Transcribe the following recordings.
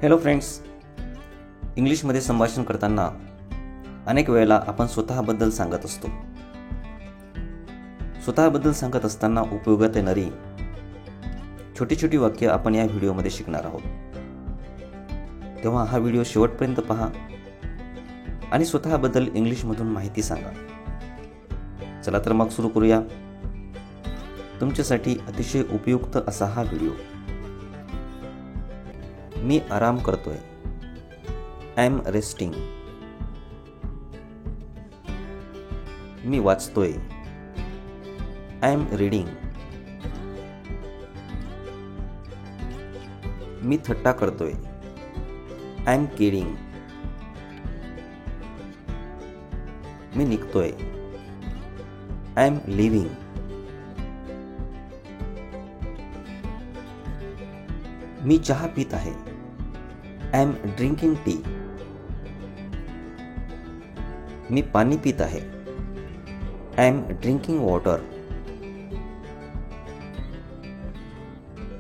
Hello friends, इंग्लिशमध्ये संभाषण करताना अनेक वेळेला आपण स्वतःबद्दल सांगत असतो. स्वतःबद्दल सांगत असताना उपयोगात येणारी छोटी छोटी वाक्य आपण या व्हिडिओमध्ये शिकणार आहोत. तेव्हा हा व्हिडिओ शेवटपर्यंत पहा आणि स्वतःबद्दल इंग्लिशमधून माहिती सांगा. चला तर मग सुरू करूया. तुमच्यासाठी अतिशय उपयुक्त असा हा व्हिडिओ. मी आराम करतोय. I M resting. मी वाचतोय. I am reading. मी थट्टा करतोय. I am kidding. मी निघतोय. I am living. मी चहा पित आहे. I am drinking tea. मी पाणी पित आहे. I am drinking water.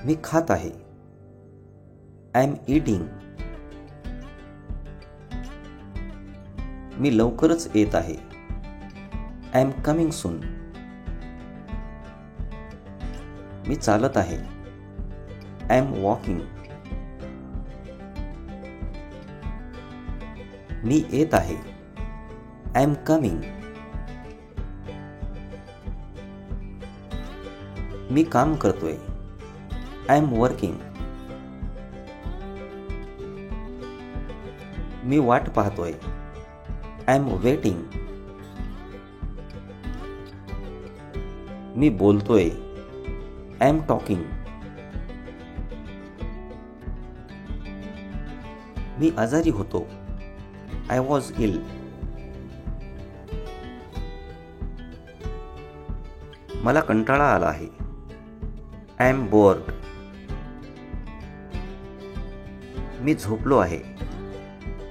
मी खात आहे. I am eating. मी लवकरच येत आहे. I am coming soon. मी चालत आहे. I am walking. मी येत आहे. I am coming. मी काम करतोय. I am working. मी वाट पाहतोय. I am waiting. मी बोलतोय. I am talking. मी आजारी होतो. I was ill. मला कंटाळा आला आहे. I M board. मी झोपलो आहे.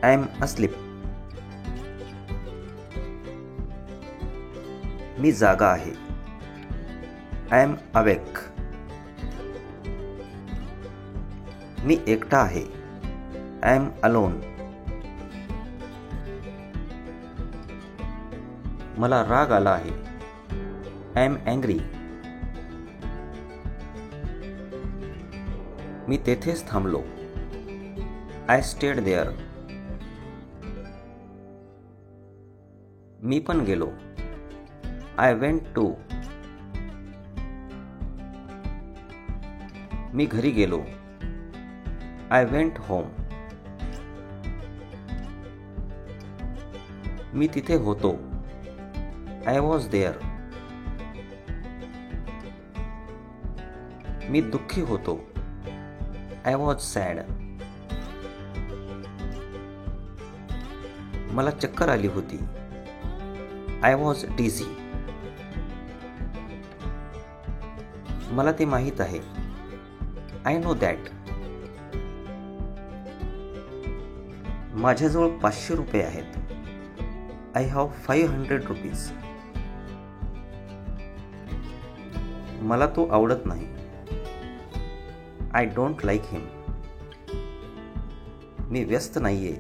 I M asleep. मी जागा आहे. I am awake. मी एकटा आहे. I am alone. मला राग आला आहे. I am angry. मी तेथेच थांबलो. I stayed there. मी पण गेलो. I went to. मी घरी गेलो. I went home. मी तिथे होतो. I was there. मी दुःखी होतो. I was sad. मला चक्कर आली होती. I was dizzy. मला ते माहीत आहे. I know that. माझ्याजवळ 500 रुपये आहेत. I have 500 rupees. मला तो आवडत नाही. I don't like him. मी व्यस्त नाहीये.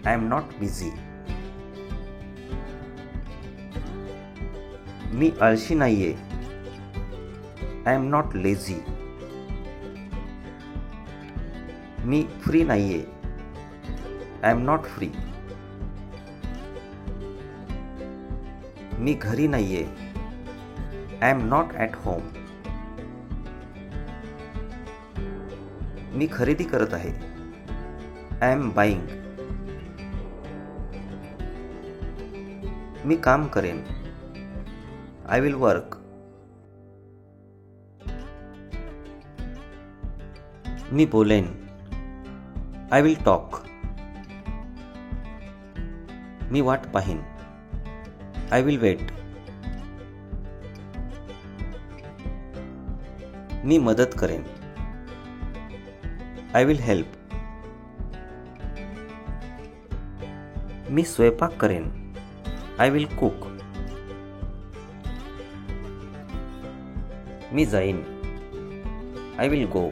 I am not busy. मी आळशी नाहीये. I am not lazy. मी फ्री नाहीये. I am not free. मी घरी नाहीये. I am not at home. मी खरेदी करत आहे. I M buying. मी काम करेन. I will work. मी बोलेन. I will talk. मी वाट पाहीन. I will weight. मी मदत करेन. I will help. मी स्वयंपाक करेन. I will cook. मी जाईन. I will go.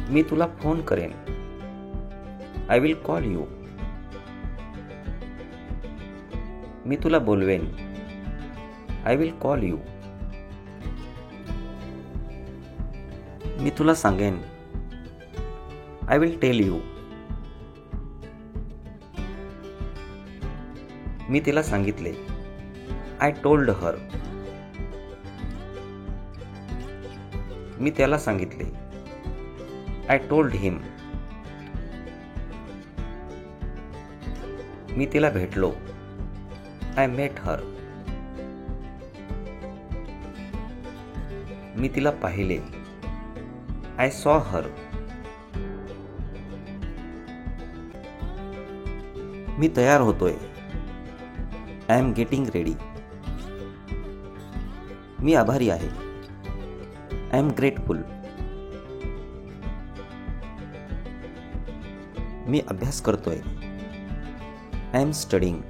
मी तुला फोन करेन. I will call you. मी तुला बोलवेन. I will call you. मी तुला सांगेन. I will tell you. मी तिला सांगितले. I told her. मी त्याला सांगितले. आय टोल्ड हिम. मी तिला भेटलो. I met her. मी तिला पाहिले. I saw her. मी तयार होतोय. I am getting ready. मी आभारी आहे. I am grateful. मी अभ्यास करतोय. I am studying.